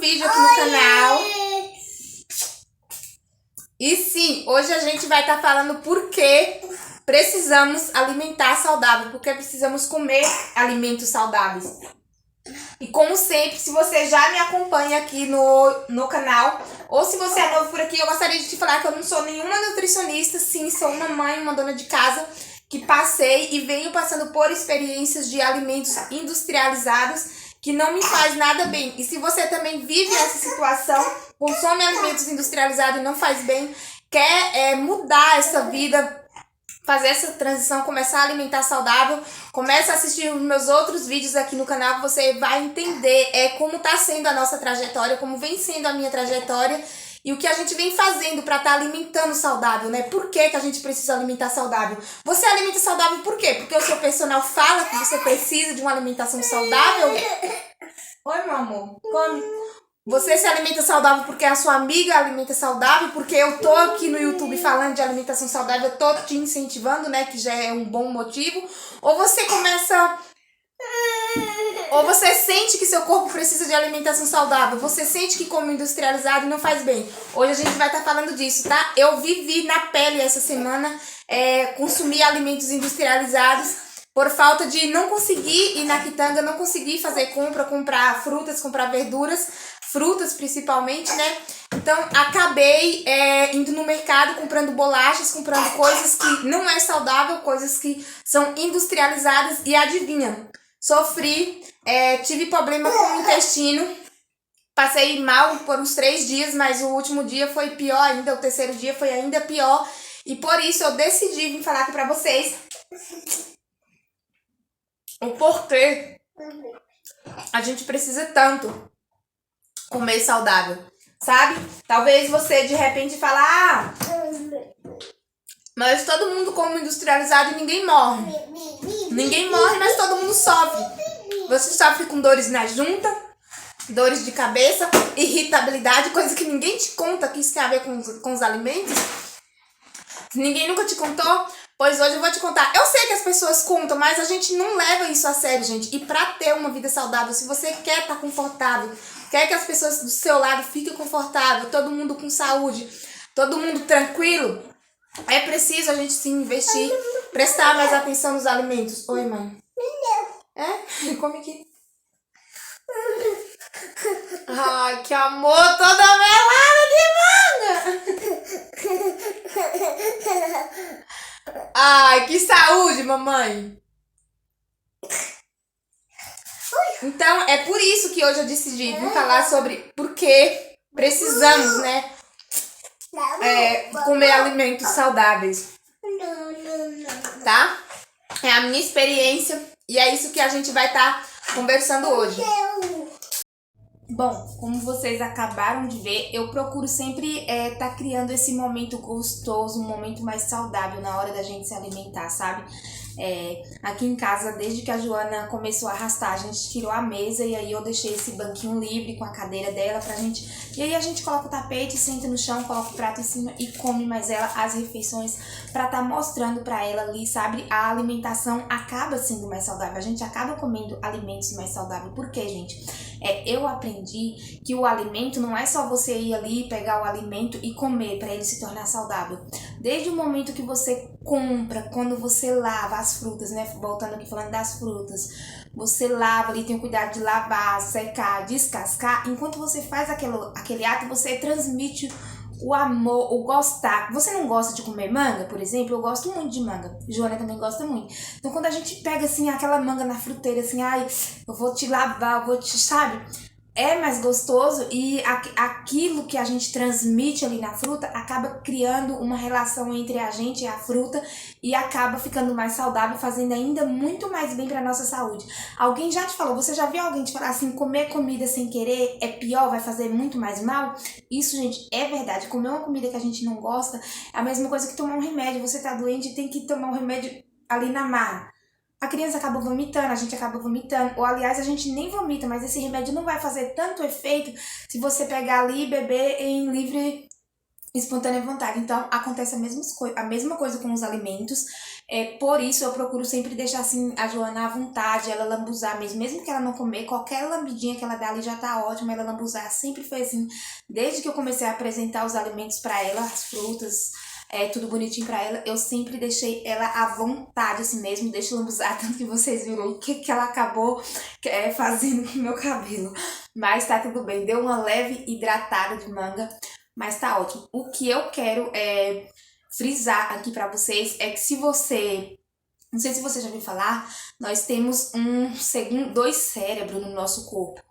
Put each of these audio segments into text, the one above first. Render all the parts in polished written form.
vídeo aqui no canal. E sim, hoje a gente vai estar falando por que precisamos alimentar saudável, porque precisamos comer alimentos saudáveis. E como sempre, se você já me acompanha aqui no canal, ou se você é novo por aqui, eu gostaria de te falar que eu não sou nenhuma nutricionista, sim, sou uma mãe, uma dona de casa, que passei e venho passando por experiências de alimentos industrializados que não me faz nada bem. E se você também vive essa situação, consome alimentos industrializados e não faz bem, quer mudar essa vida, fazer essa transição, começar a alimentar saudável, começa a assistir os meus outros vídeos aqui no canal que você vai entender como está sendo a nossa trajetória, como vem sendo a minha trajetória e o que a gente vem fazendo para estar alimentando saudável, né? Por que a gente precisa alimentar saudável? Você alimenta saudável por quê? Porque o seu personal fala que você precisa de uma alimentação saudável? Oi, meu amor, come. Você se alimenta saudável porque a sua amiga alimenta saudável, porque eu tô aqui no YouTube falando de alimentação saudável, eu tô te incentivando, né, que já é um bom motivo, ou você sente que seu corpo precisa de alimentação saudável, você sente que come industrializado e não faz bem. Hoje a gente vai estar falando disso, tá? Eu vivi na pele essa semana, consumir alimentos industrializados, por falta de não conseguir ir na quitanda, não conseguir fazer comprar frutas, comprar verduras, frutas principalmente, né? Então, acabei indo no mercado, comprando bolachas, comprando coisas que não é saudável, coisas que são industrializadas e adivinha, sofri, tive problema com o intestino, passei mal por uns 3 dias, mas o último dia foi pior ainda, o terceiro dia foi ainda pior e por isso eu decidi vir falar aqui pra vocês o porquê a gente precisa tanto comer saudável, sabe? Talvez você de repente fale, mas todo mundo come industrializado e ninguém morre. Ninguém morre, mas todo mundo sofre. Você sofre com dores na junta, dores de cabeça, irritabilidade, coisa que ninguém te conta que isso tem a ver com os alimentos. Ninguém nunca te contou? Pois hoje eu vou te contar. Eu sei que as pessoas contam, mas a gente não leva isso a sério, gente. E pra ter uma vida saudável, se você quer estar confortável, quer que as pessoas do seu lado fiquem confortáveis, todo mundo com saúde, todo mundo tranquilo, é preciso a gente se investir, prestar mais atenção nos alimentos. Oi, mãe. Come aqui. Ai, que amor, toda melada de manga. Ai, que saúde, mamãe. Então, é por isso que hoje eu decidi vir falar sobre por que precisamos, né, comer alimentos saudáveis, tá? É a minha experiência e é isso que a gente vai estar conversando hoje. Bom, como vocês acabaram de ver, eu procuro sempre tá criando esse momento gostoso, um momento mais saudável na hora da gente se alimentar, sabe? Aqui em casa, desde que a Joana começou a arrastar, a gente tirou a mesa e aí eu deixei esse banquinho livre com a cadeira dela pra gente... E aí a gente coloca o tapete, senta no chão, coloca o prato em cima e come mais ela as refeições pra tá mostrando pra ela ali, sabe? A alimentação acaba sendo mais saudável, a gente acaba comendo alimentos mais saudáveis. Por quê, gente? Eu aprendi que o alimento não é só você ir ali, pegar o alimento e comer para ele se tornar saudável. Desde o momento que você compra, quando você lava as frutas, né? Voltando aqui falando das frutas, você lava ali, tem o cuidado de lavar, secar, descascar. Enquanto você faz aquele ato, você transmite o amor, o gostar. Você não gosta de comer manga, por exemplo? Eu gosto muito de manga. Joana também gosta muito. Então, quando a gente pega, assim, aquela manga na fruteira, assim, eu vou te lavar, eu vou te, sabe? É mais gostoso e aquilo que a gente transmite ali na fruta acaba criando uma relação entre a gente e a fruta e acaba ficando mais saudável, fazendo ainda muito mais bem para nossa saúde. Alguém já te falou, você já viu alguém te falar assim, comer comida sem querer é pior, vai fazer muito mais mal? Isso, gente, é verdade. Comer uma comida que a gente não gosta é a mesma coisa que tomar um remédio. Você tá doente e tem que tomar um remédio ali na marra. A criança acaba vomitando, a gente acaba vomitando, ou aliás, a gente nem vomita, mas esse remédio não vai fazer tanto efeito se você pegar ali e beber em livre espontânea vontade. Então, acontece a mesma coisa com os alimentos. Por isso, eu procuro sempre deixar assim a Joana à vontade, ela lambuzar mesmo que ela não comer, qualquer lambidinha que ela dá ali já tá ótima, ela lambuzar. Sempre foi assim, desde que eu comecei a apresentar os alimentos para ela, as frutas, tudo bonitinho pra ela, eu sempre deixei ela à vontade assim mesmo, deixa lambuzar, tanto que vocês viram o que ela acabou fazendo com o meu cabelo. Mas tá tudo bem, deu uma leve hidratada de manga, mas tá ótimo. O que eu quero frisar aqui pra vocês é que se você, não sei se você já ouviu falar, nós temos dois cérebros no nosso corpo.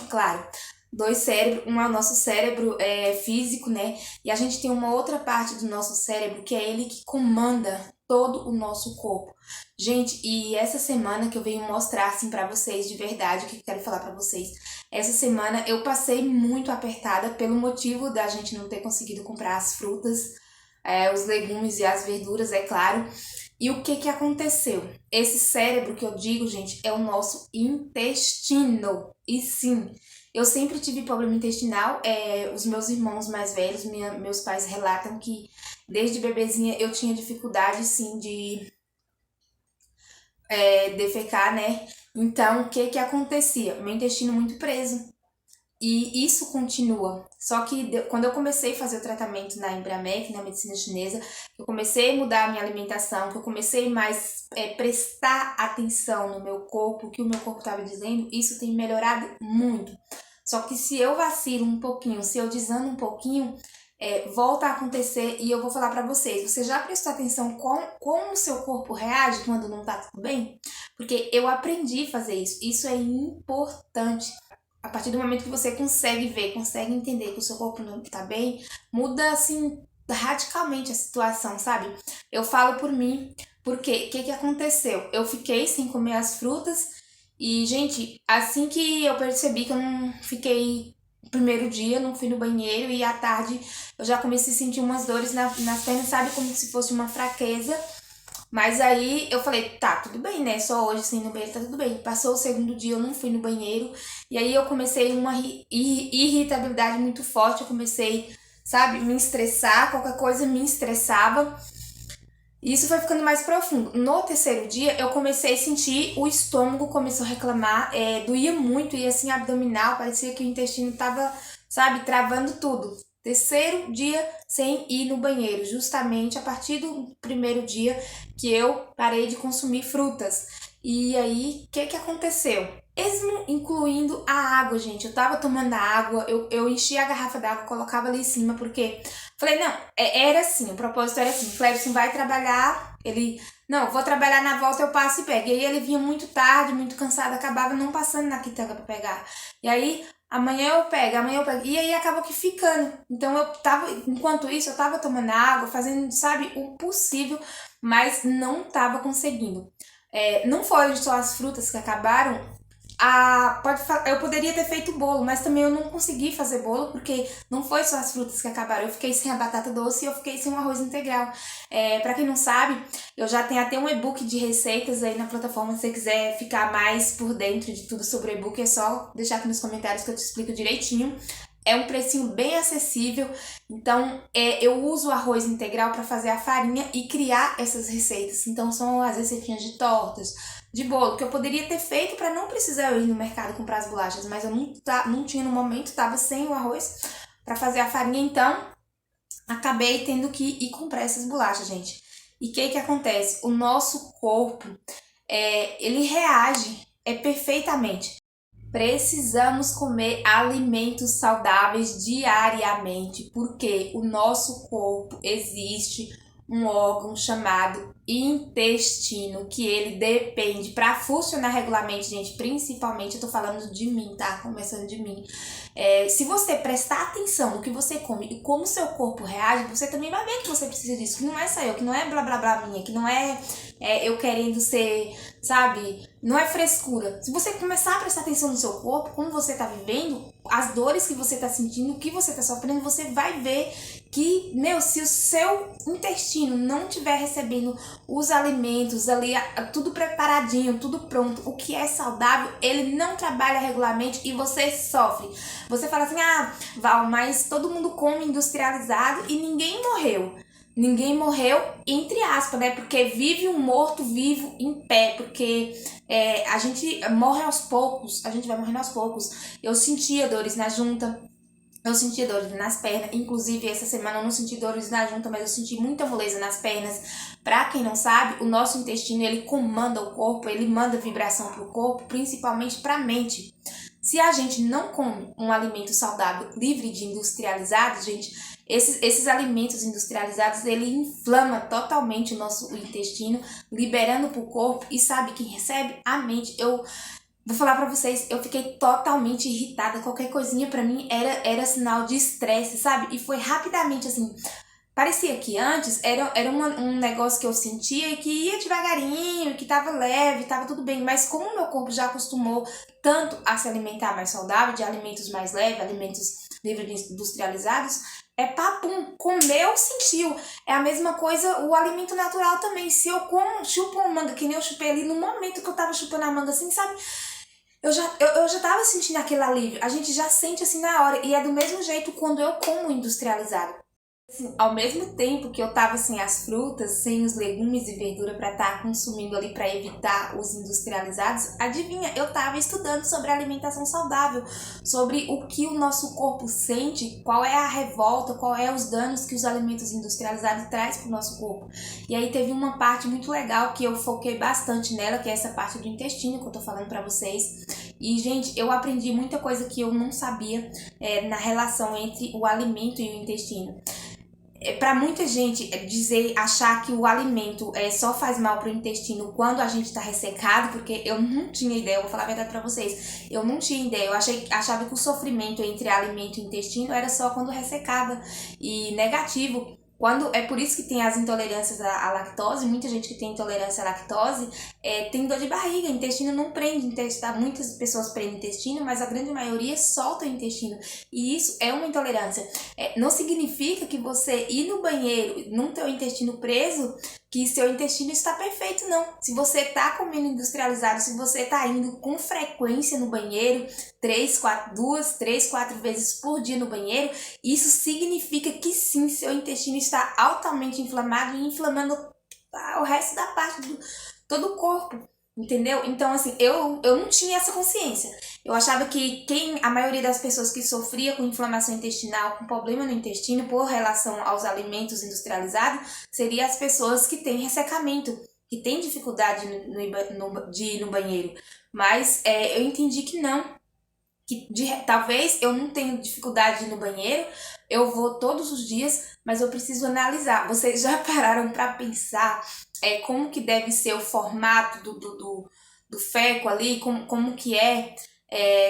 Claro, dois cérebros, um é o nosso cérebro físico, né? E a gente tem uma outra parte do nosso cérebro que é ele que comanda todo o nosso corpo. Gente, e essa semana que eu venho mostrar assim pra vocês de verdade o que eu quero falar pra vocês. Essa semana eu passei muito apertada pelo motivo da gente não ter conseguido comprar as frutas, os legumes e as verduras, é claro. E o que aconteceu? Esse cérebro que eu digo, gente, é o nosso intestino. E sim, eu sempre tive problema intestinal. Os meus irmãos mais velhos, meus pais relatam que desde bebezinha eu tinha dificuldade, sim, de defecar, né? Então, o que acontecia? Meu intestino muito preso. E isso continua. Só que quando eu comecei a fazer o tratamento na Embramec, na medicina chinesa, eu comecei a mudar a minha alimentação, que eu comecei mais prestar atenção no meu corpo, o que o meu corpo estava dizendo, isso tem melhorado muito. Só que se eu vacilo um pouquinho, se eu desando um pouquinho, volta a acontecer. E eu vou falar pra vocês, você já prestou atenção como o seu corpo reage quando não tá tudo bem? Porque eu aprendi a fazer isso. Isso é importante. A partir do momento que você consegue ver, consegue entender que o seu corpo não tá bem, muda, assim, radicalmente a situação, sabe? Eu falo por mim, porque o que aconteceu? Eu fiquei sem comer as frutas e, gente, assim que eu percebi que eu não fiquei o primeiro dia, não fui no banheiro e à tarde eu já comecei a sentir umas dores nas pernas, sabe? Como se fosse uma fraqueza. Mas aí eu falei, tá, tudo bem, né? Só hoje sem ir no banheiro, tá tudo bem. Passou o segundo dia, eu não fui no banheiro. E aí eu comecei uma irritabilidade muito forte. Eu comecei, sabe, me estressar. Qualquer coisa me estressava. E isso foi ficando mais profundo. No terceiro dia, eu comecei a sentir o estômago começou a reclamar. Doía muito, e assim, abdominal. Parecia que o intestino tava, sabe, travando tudo. Terceiro dia sem ir no banheiro, justamente a partir do primeiro dia que eu parei de consumir frutas. E aí, o que aconteceu? Mesmo incluindo a água, gente. Eu tava tomando a água, eu enchia a garrafa d'água, colocava ali em cima, porque falei, não, era assim, o propósito era assim, o Clebson vai trabalhar, ele, não, vou trabalhar na volta, eu passo e pego. E aí ele vinha muito tarde, muito cansado, acabava não passando na quitanda pra pegar. E aí, amanhã eu pego. E aí acabou que ficando. Então eu tava, enquanto isso, eu tava tomando água, fazendo, sabe, o possível, mas não tava conseguindo. Não foram só as frutas que acabaram. Eu poderia ter feito bolo, mas também eu não consegui fazer bolo, porque não foi só as frutas que acabaram. Eu fiquei sem a batata doce e eu fiquei sem o arroz integral. Pra quem não sabe, eu já tenho até um e-book de receitas aí na plataforma. Se você quiser ficar mais por dentro de tudo sobre o e-book, é só deixar aqui nos comentários que eu te explico direitinho. É um precinho bem acessível, então eu uso o arroz integral para fazer a farinha e criar essas receitas. Então são as receitinhas de tortas, de bolo, que eu poderia ter feito para não precisar eu ir no mercado comprar as bolachas, mas eu não tinha no momento, estava sem o arroz para fazer a farinha, então acabei tendo que ir comprar essas bolachas, gente. E o que acontece? O nosso corpo, ele reage perfeitamente. Precisamos comer alimentos saudáveis diariamente, porque o nosso corpo existe um órgão chamado intestino, que ele depende para funcionar regularmente, gente, principalmente eu tô falando de mim, tá? Começando de mim. Se você prestar atenção no que você come e como o seu corpo reage, você também vai ver que você precisa disso, que não é só eu, que não é blá blá blá minha, que não é eu querendo ser, sabe, não é frescura. Se você começar a prestar atenção no seu corpo, como você tá vivendo, as dores que você tá sentindo, o que você tá sofrendo, você vai ver que, se o seu intestino não estiver recebendo os alimentos ali, tudo preparadinho, tudo pronto, o que é saudável, ele não trabalha regularmente e você sofre. Você fala assim, ah, Val, mas todo mundo come industrializado e ninguém morreu. Ninguém morreu, entre aspas, né? Porque vive um morto vivo em pé, porque a gente morre aos poucos, a gente vai morrendo aos poucos. Eu sentia dores na junta, eu senti dores nas pernas, inclusive essa semana eu não senti dores na junta, mas eu senti muita moleza nas pernas. Pra quem não sabe, o nosso intestino, ele comanda o corpo, ele manda vibração pro corpo, principalmente pra mente. Se a gente não come um alimento saudável, livre de industrializados, gente, esses alimentos industrializados, ele inflama totalmente o nosso intestino, liberando pro corpo, e sabe quem recebe? A mente. Eu vou falar pra vocês, eu fiquei totalmente irritada, qualquer coisinha pra mim era sinal de estresse, sabe? E foi rapidamente assim, parecia que antes era um negócio que eu sentia e que ia devagarinho, que tava leve, tava tudo bem, mas como o meu corpo já acostumou tanto a se alimentar mais saudável, de alimentos mais leves, alimentos livres de industrializados, papum, comeu, sentiu. É a mesma coisa o alimento natural também. Se eu chupo uma manga, que nem eu chupei ali, no momento que eu tava chupando a manga assim, sabe? Eu já tava sentindo aquele alívio. A gente já sente assim na hora. E é do mesmo jeito quando eu como industrializado. Assim, ao mesmo tempo que eu tava sem as frutas, sem os legumes e verdura para estar consumindo ali para evitar os industrializados, adivinha, eu tava estudando sobre alimentação saudável, sobre o que o nosso corpo sente, qual é a revolta, qual é os danos que os alimentos industrializados traz pro nosso corpo. E aí teve uma parte muito legal que eu foquei bastante nela, que é essa parte do intestino que eu tô falando para vocês. E, gente, eu aprendi muita coisa que eu não sabia na relação entre o alimento e o intestino. Para muita gente achar que o alimento só faz mal para o intestino quando a gente está ressecado, porque eu não tinha ideia, eu vou falar a verdade para vocês, eu não tinha ideia, eu achava que o sofrimento entre alimento e intestino era só quando ressecava, e negativo. É por isso que tem as intolerâncias à lactose, muita gente que tem intolerância à lactose tem dor de barriga, intestino não prende, muitas pessoas prendem intestino, mas a grande maioria solta o intestino, e isso é uma intolerância. Não significa que você ir no banheiro, não ter o intestino preso, que seu intestino está perfeito, não. Se você está comendo industrializado, se você está indo com frequência no banheiro, 2, 3, 4 vezes por dia no banheiro, isso significa que sim, seu intestino está altamente inflamado e inflamando o resto da parte do todo o corpo, entendeu? Então, assim, eu não tinha essa consciência. Eu achava que a maioria das pessoas que sofria com inflamação intestinal, com problema no intestino por relação aos alimentos industrializados, seriam as pessoas que têm ressecamento, que têm dificuldade de ir no banheiro. Mas eu entendi que não. Talvez eu não tenha dificuldade de ir no banheiro, eu vou todos os dias, mas eu preciso analisar. Vocês já pararam para pensar como que deve ser o formato do feco ali, como que é?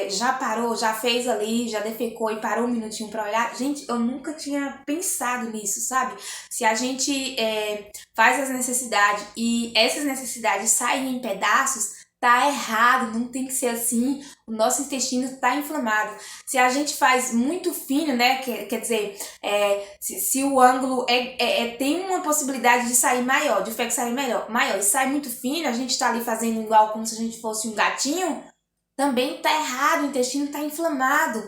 Já parou, já fez ali, já defecou e parou um minutinho para olhar? Gente, eu nunca tinha pensado nisso, sabe? Se a gente faz as necessidades e essas necessidades saem em pedaços, tá errado, não tem que ser assim, o nosso intestino tá inflamado. Se a gente faz muito fino, né, quer dizer, se o ângulo tem uma possibilidade de sair maior, de feco sair maior, e sai muito fino, a gente tá ali fazendo igual como se a gente fosse um gatinho, também tá errado, o intestino tá inflamado.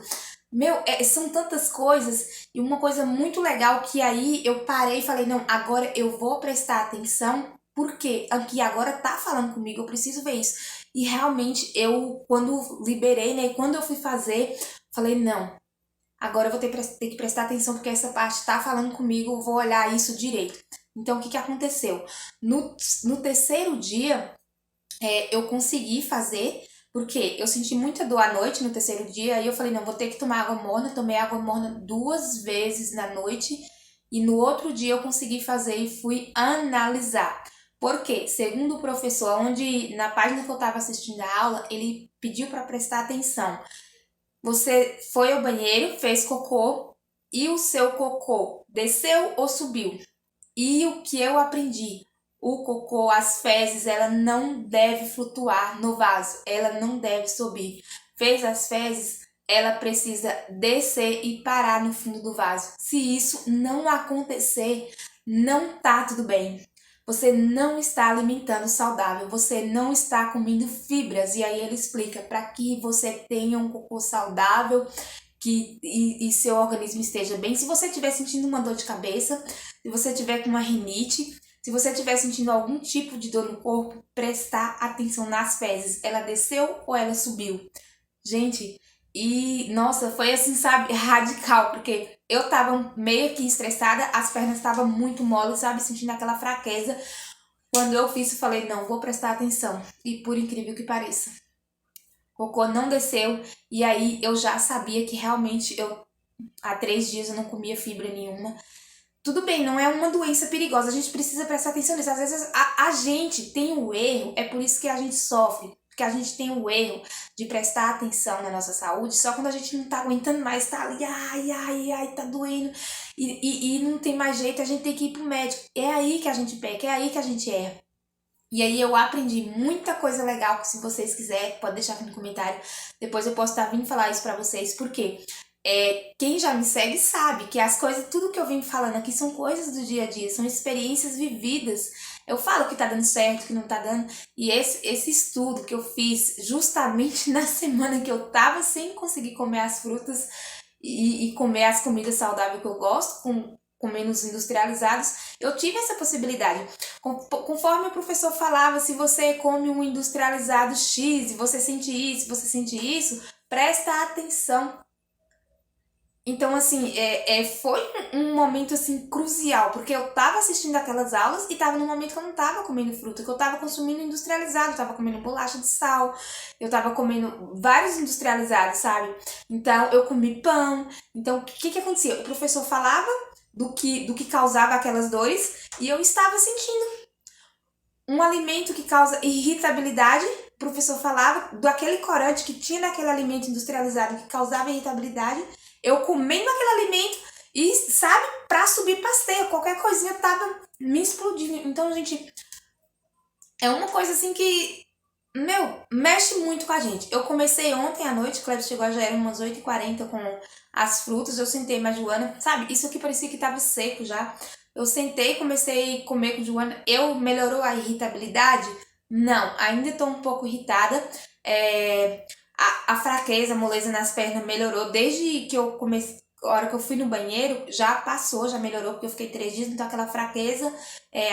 Meu, são tantas coisas, e uma coisa muito legal que aí eu parei e falei, não, agora eu vou prestar atenção, porque aqui agora tá falando comigo, eu preciso ver isso. E realmente quando liberei, né, quando eu fui fazer, falei, não, agora eu vou ter que prestar atenção, porque essa parte tá falando comigo, eu vou olhar isso direito. Então, o que aconteceu? No terceiro dia, eu consegui fazer, porque eu senti muita dor à noite no terceiro dia, aí eu falei, não, vou ter que tomar água morna. Tomei água morna 2 vezes na noite, e no outro dia eu consegui fazer e fui analisar. Porque, segundo o professor, na página que eu estava assistindo a aula, ele pediu para prestar atenção. Você foi ao banheiro, fez cocô, e o seu cocô desceu ou subiu? E o que eu aprendi? O cocô, as fezes, ela não deve flutuar no vaso, ela não deve subir. Fez as fezes, ela precisa descer e parar no fundo do vaso. Se isso não acontecer, não tá tudo bem. você não está alimentando saudável, você não está comendo fibras. E aí ele explica, para que você tenha um cocô saudável, e seu organismo esteja bem. Se você estiver sentindo uma dor de cabeça, se você estiver com uma rinite, se você estiver sentindo algum tipo de dor no corpo, prestar atenção nas fezes. Ela desceu ou ela subiu? Gente, e nossa, foi assim, sabe, radical, porque eu tava meio que estressada, as pernas estavam muito moles, sabe, sentindo aquela fraqueza. Quando eu fiz, eu falei, não, vou prestar atenção. E por incrível que pareça, o cocô não desceu, e aí eu já sabia que realmente há 3 dias eu não comia fibra nenhuma. Tudo bem, não é uma doença perigosa, a gente precisa prestar atenção nisso. Às vezes a gente tem o erro, é por isso que a gente sofre, porque a gente tem o erro de prestar atenção na nossa saúde só quando a gente não tá aguentando mais, tá ali, ai, tá doendo, e não tem mais jeito, a gente tem que ir pro médico. É aí que a gente peca, é aí que a gente erra. E aí eu aprendi muita coisa legal, que se vocês quiserem, pode deixar aqui no comentário. Depois eu posso estar vindo falar isso pra vocês, porque quem já me segue sabe que as coisas, tudo que eu vim falando aqui são coisas do dia a dia, são experiências vividas. Eu falo que tá dando certo, que não tá dando. E esse estudo que eu fiz justamente na semana que eu tava sem conseguir comer as frutas e comer as comidas saudáveis que eu gosto, com menos industrializados, eu tive essa possibilidade. Conforme o professor falava, se você come um industrializado X e você sente isso, você sente isso, presta atenção. Então, assim, foi um momento, assim, crucial, porque eu tava assistindo aquelas aulas e tava num momento que eu não tava comendo fruta, que eu tava consumindo industrializado, eu tava comendo bolacha de sal, eu tava comendo vários industrializados, sabe? Então, eu comi pão. Então, o que acontecia? O professor falava do que causava aquelas dores e eu estava sentindo. Um alimento que causa irritabilidade, o professor falava daquele corante que tinha naquele alimento industrializado que causava irritabilidade, eu comendo aquele alimento e, sabe, pra subir passeio, qualquer coisinha tava me explodindo. Então, gente, é uma coisa assim que, mexe muito com a gente. Eu comecei ontem à noite, Cleber chegou, já era umas 8h40 com as frutas, eu sentei mais Joana, sabe, isso aqui parecia que tava seco já. Eu sentei, comecei a comer com Joana, melhorou a irritabilidade? Não, ainda tô um pouco irritada. A fraqueza, a moleza nas pernas melhorou desde que eu comecei. A hora que eu fui no banheiro, já passou, já melhorou, porque eu fiquei 3 dias, então aquela fraqueza,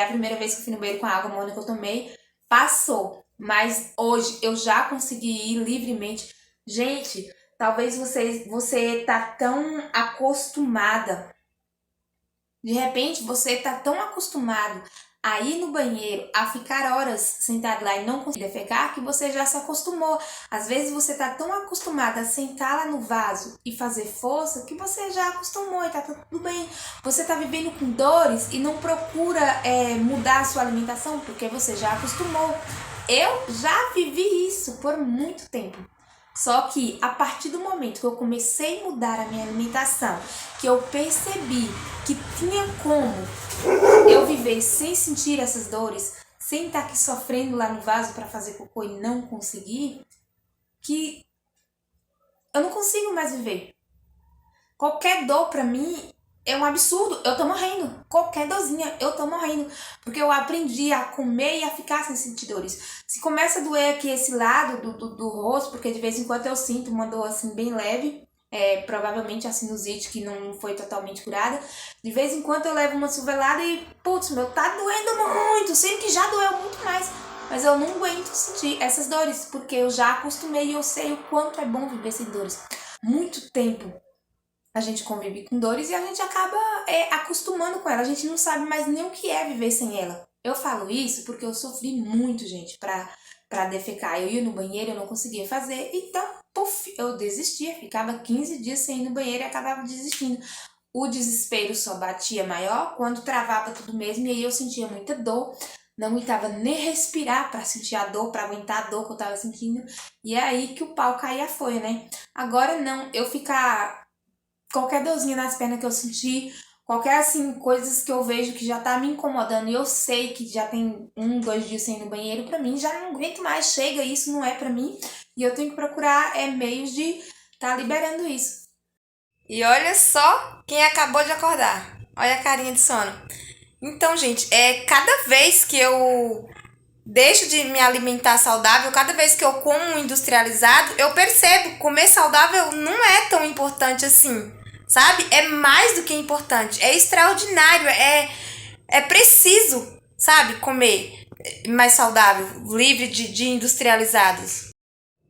a primeira vez que eu fui no banheiro com a água mônica que eu tomei, passou. Mas hoje eu já consegui ir livremente. Gente, talvez você tá tão acostumada, de repente você tá tão acostumado a ir no banheiro, a ficar horas sentado lá e não conseguir defecar, que você já se acostumou. Às vezes você tá tão acostumada a sentar lá no vaso e fazer força que você já acostumou e tá tudo bem. Você tá vivendo com dores e não procura mudar a sua alimentação porque você já acostumou. Eu já vivi isso por muito tempo. Só que a partir do momento que eu comecei a mudar a minha alimentação, que eu percebi que tinha como eu viver sem sentir essas dores, sem estar aqui sofrendo lá no vaso para fazer cocô e não conseguir, que eu não consigo mais viver. Qualquer dor para mim é um absurdo, eu tô morrendo. Qualquer dorzinha, eu tô morrendo. Porque eu aprendi a comer e a ficar sem sentir dores. Se começa a doer aqui esse lado do rosto, porque de vez em quando eu sinto uma dor assim bem leve, provavelmente a sinusite que não foi totalmente curada. De vez em quando eu levo uma suvelada e, putz, tá doendo muito, sendo que já doeu muito mais. Mas eu não aguento sentir essas dores, porque eu já acostumei e eu sei o quanto é bom viver sem dores. Muito tempo a gente convive com dores e a gente acaba acostumando com ela. A gente não sabe mais nem o que é viver sem ela. Eu falo isso porque eu sofri muito, gente, pra defecar. Eu ia no banheiro, eu não conseguia fazer. Então, eu desistia. Ficava 15 dias sem ir no banheiro e acabava desistindo. O desespero só batia maior quando travava tudo mesmo. E aí eu sentia muita dor. Não aguentava nem respirar pra sentir a dor, pra aguentar a dor que eu tava sentindo. E é aí que o pau caía a folha, né? Agora não, eu ficar... Qualquer dorzinha nas pernas que eu senti, qualquer assim, coisas que eu vejo que já tá me incomodando e eu sei que já tem 1, 2 dias sem ir no banheiro, pra mim já não aguento mais, chega, isso não é pra mim. E eu tenho que procurar meios de tá liberando isso. E olha só quem acabou de acordar. Olha a carinha de sono. Então, gente, cada vez que eu deixo de me alimentar saudável, cada vez que eu como industrializado, eu percebo que comer saudável não é tão importante assim, sabe? É mais do que importante, é extraordinário, é preciso, sabe? Comer mais saudável, livre de industrializados.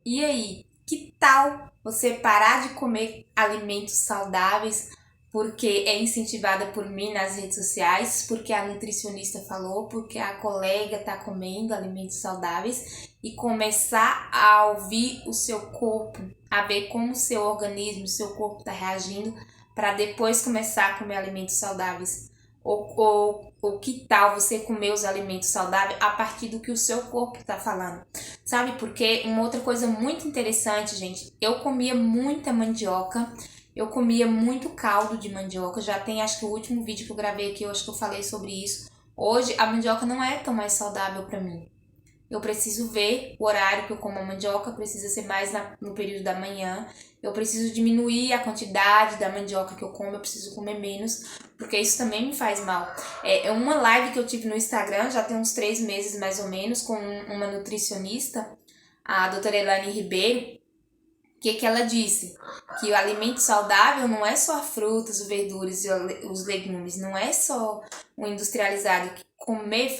E aí, que tal você parar de comer alimentos saudáveis porque é incentivada por mim nas redes sociais, porque a nutricionista falou, porque a colega está comendo alimentos saudáveis e começar a ouvir o seu corpo, a ver como o seu organismo, o seu corpo está reagindo para depois começar a comer alimentos saudáveis? Ou que tal você comer os alimentos saudáveis a partir do que o seu corpo está falando? Sabe, porque uma outra coisa muito interessante, gente, eu comia muita mandioca, eu comia muito caldo de mandioca, já tem, acho que o último vídeo que eu gravei aqui, eu acho que eu falei sobre isso. Hoje, a mandioca não é tão mais saudável para mim. Eu preciso ver o horário que eu como a mandioca, precisa ser mais no período da manhã. Eu preciso diminuir a quantidade da mandioca que eu como, eu preciso comer menos, porque isso também me faz mal. É uma live que eu tive no Instagram, já tem uns 3 meses mais ou menos, com uma nutricionista, a doutora Elaine Ribeiro. O que ela disse? Que o alimento saudável não é só frutas, verduras e os legumes, não é só o industrializado. Comer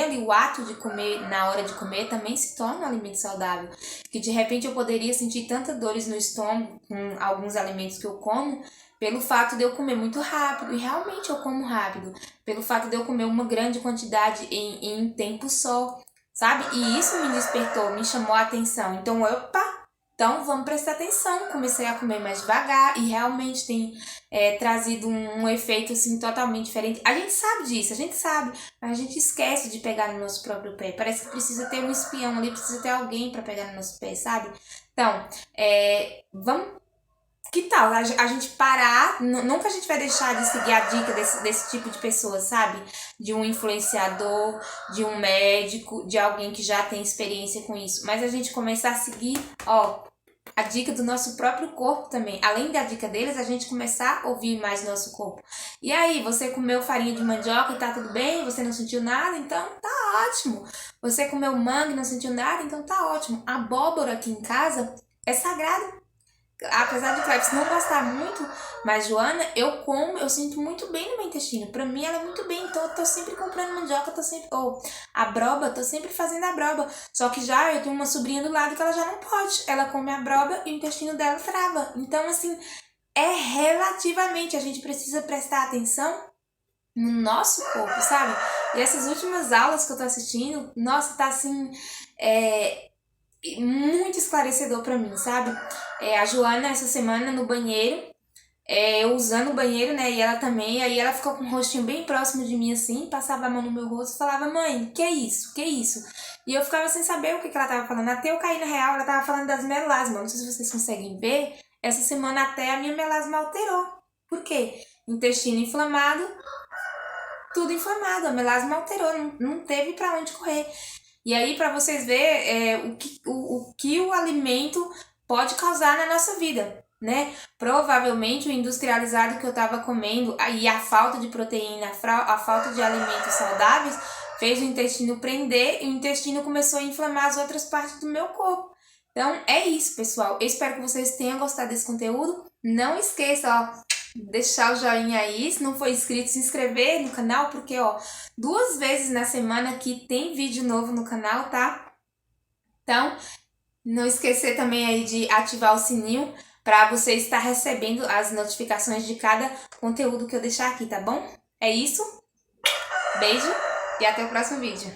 ali, o ato de comer na hora de comer também se torna um alimento saudável. Que de repente eu poderia sentir tantas dores no estômago com alguns alimentos que eu como, pelo fato de eu comer muito rápido, e realmente eu como rápido, pelo fato de eu comer uma grande quantidade em tempo só, sabe? E isso me despertou, me chamou a atenção. Então, então, vamos prestar atenção. Comecei a comer mais devagar e realmente tem trazido um efeito assim totalmente diferente. A gente sabe disso, a gente sabe, mas a gente esquece de pegar no nosso próprio pé. Parece que precisa ter um espião ali, precisa ter alguém para pegar no nosso pé, sabe? Então, vamos. Que tal a gente parar? Nunca a gente vai deixar de seguir a dica desse tipo de pessoa, sabe? De um influenciador, de um médico, de alguém que já tem experiência com isso. Mas a gente começar a seguir, a dica do nosso próprio corpo também. Além da dica deles, a gente começar a ouvir mais nosso corpo. E aí, você comeu farinha de mandioca e tá tudo bem? Você não sentiu nada? Então tá ótimo. Você comeu manga e não sentiu nada? Então tá ótimo. A abóbora aqui em casa é sagrada. Apesar de Cleves não gostar muito, mas Joana, eu sinto muito bem no meu intestino. Pra mim, ela é muito bem, então eu tô sempre comprando mandioca, abroba, tô sempre fazendo abroba. Só que já eu tenho uma sobrinha do lado que ela já não pode. Ela come abroba e o intestino dela trava. Então, assim, relativamente, a gente precisa prestar atenção no nosso corpo, sabe? E essas últimas aulas que eu tô assistindo, nossa, tá assim, muito esclarecedor pra mim, sabe? A Joana, essa semana, no banheiro, eu usando o banheiro, né, e ela também, aí ela ficou com o rostinho bem próximo de mim, assim, passava a mão no meu rosto e falava, mãe, que é isso? Que é isso? E eu ficava sem saber o que ela tava falando, até eu cair na real, ela tava falando das melasmas, não sei se vocês conseguem ver, essa semana até a minha melasma alterou. Por quê? Intestino inflamado, tudo inflamado, a melasma alterou, não teve pra onde correr. E aí, para vocês verem o que o alimento pode causar na nossa vida, né? Provavelmente o industrializado que eu estava comendo e a falta de proteína, a falta de alimentos saudáveis fez o intestino prender e o intestino começou a inflamar as outras partes do meu corpo. Então, é isso, pessoal. Eu espero que vocês tenham gostado desse conteúdo. Não esqueça, deixar o joinha aí, se não for inscrito, se inscrever no canal, porque 2 vezes na semana aqui tem vídeo novo no canal, tá? Então, não esquecer também aí de ativar o sininho para você estar recebendo as notificações de cada conteúdo que eu deixar aqui, tá bom? É isso, beijo e até o próximo vídeo.